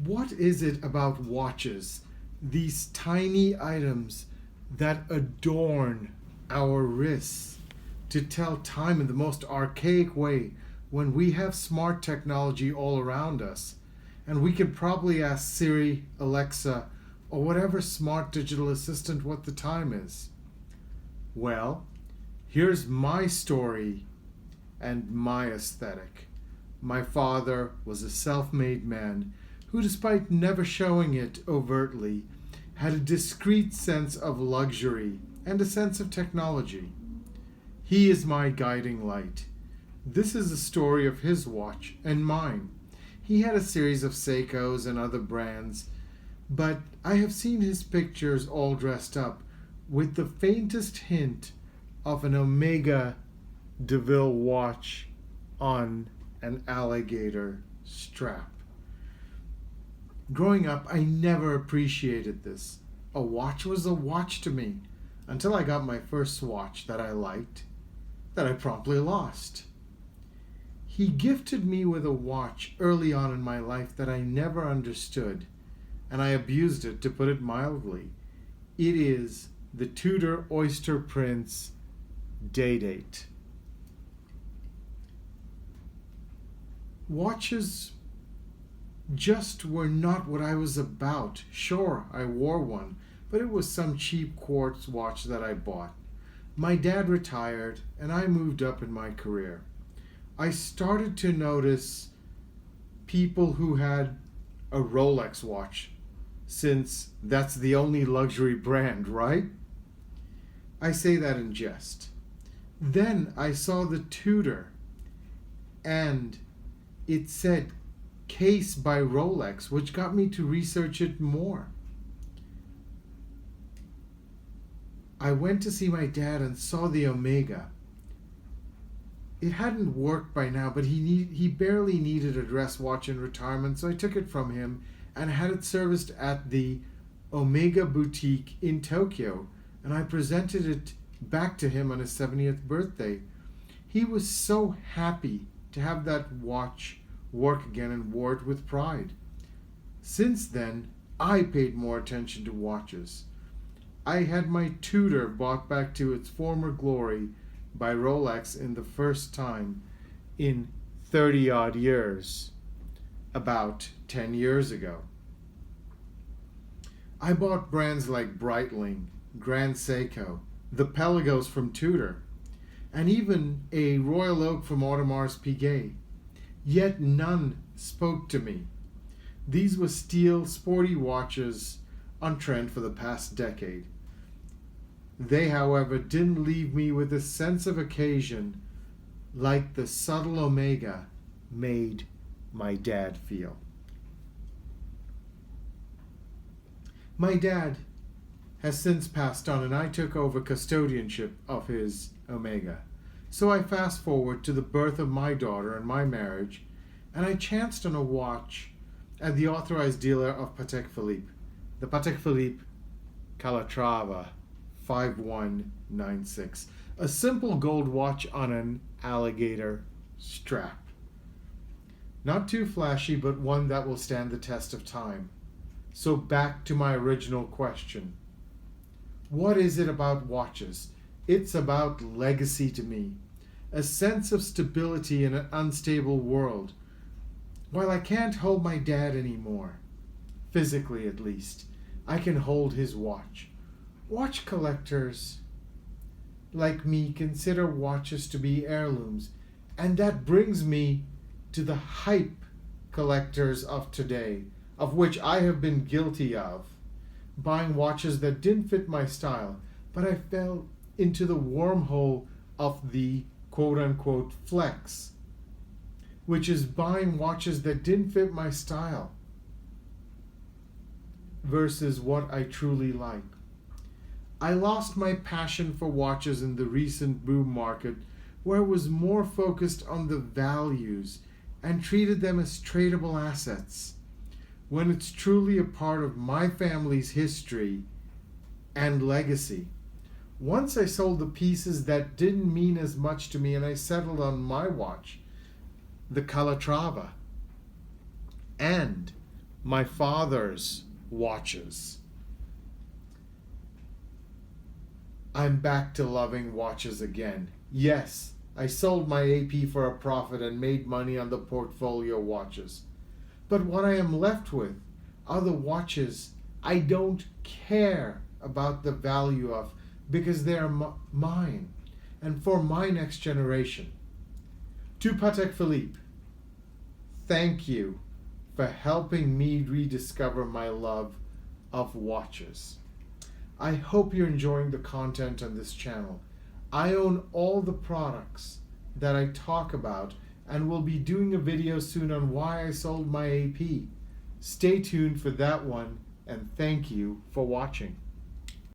What is it about watches, these tiny items that adorn our wrists, to tell time in the most archaic way when we have smart technology all around us? And we can probably ask Siri, Alexa, or whatever smart digital assistant what the time is. Well, here's my story and my aesthetic. My father was a self-made man who, despite never showing it overtly, had a discrete sense of luxury and a sense of technology. He is my guiding light. This is the story of his watch and mine. He had a series of Seikos and other brands, but I have seen his pictures all dressed up with the faintest hint of an Omega DeVille watch on an alligator strap. Growing up, I never appreciated this. A watch was a watch to me until I got my first swatch that I liked, that I promptly lost. He gifted me with a watch early on in my life that I never understood, and I abused it, to put it mildly. It is the Tudor Oyster Prince Day-Date. Watches just were not what I was about. Sure, I wore one, but it was some cheap quartz watch that I bought. My dad retired, and I moved up in my career. I started to notice people who had a Rolex watch, since that's the only luxury brand, right? I say that in jest. Then I saw the Tudor, and it said case by Rolex, which got me to research it more. I went to see my dad and saw the Omega. It hadn't worked by now, but he barely needed a dress watch in retirement, so I took it from him and had it serviced at the Omega boutique in Tokyo, and I presented it back to him on his 70th birthday. He was so happy to have that watch work again and wore it with pride. Since then, I paid more attention to watches. I had my Tudor brought back to its former glory by Rolex in the first time in 30 odd years, about 10 years ago. I bought brands like Breitling, Grand Seiko, the Pelagos from Tudor, and even a Royal Oak from Audemars Piguet. Yet none spoke to me. These were steel, sporty watches on trend for the past decade. They, however, didn't leave me with a sense of occasion like the subtle Omega made my dad feel. My dad has since passed on, and I took over custodianship of his Omega. So I fast forward to the birth of my daughter and my marriage, and I chanced on a watch at the authorized dealer of Patek Philippe, the Patek Philippe Calatrava 5196, a simple gold watch on an alligator strap. Not too flashy, but one that will stand the test of time. So back to my original question. What is it about watches? It's about legacy to me, a sense of stability in an unstable world. While I can't hold my dad anymore, physically at least, I can hold his watch. Watch collectors like me consider watches to be heirlooms, and that brings me to the hype collectors of today, of which I have been guilty of, buying watches that didn't fit my style, but I fell into the wormhole of the quote-unquote flex, which is buying watches that didn't fit my style versus what I truly like. I lost my passion for watches in the recent boom market, where I was more focused on the values and treated them as tradable assets, when it's truly a part of my family's history and legacy. Once I sold the pieces that didn't mean as much to me, and I settled on my watch, the Calatrava. And my father's watches. I'm back to loving watches again. Yes, I sold my AP for a profit and made money on the portfolio watches. But what I am left with are the watches I don't care about the value of because they are mine and for my next generation. To Patek Philippe, thank you for helping me rediscover my love of watches. I hope you're enjoying the content on this channel. I own all the products that I talk about and will be doing a video soon on why I sold my AP. Stay tuned for that one, and thank you for watching.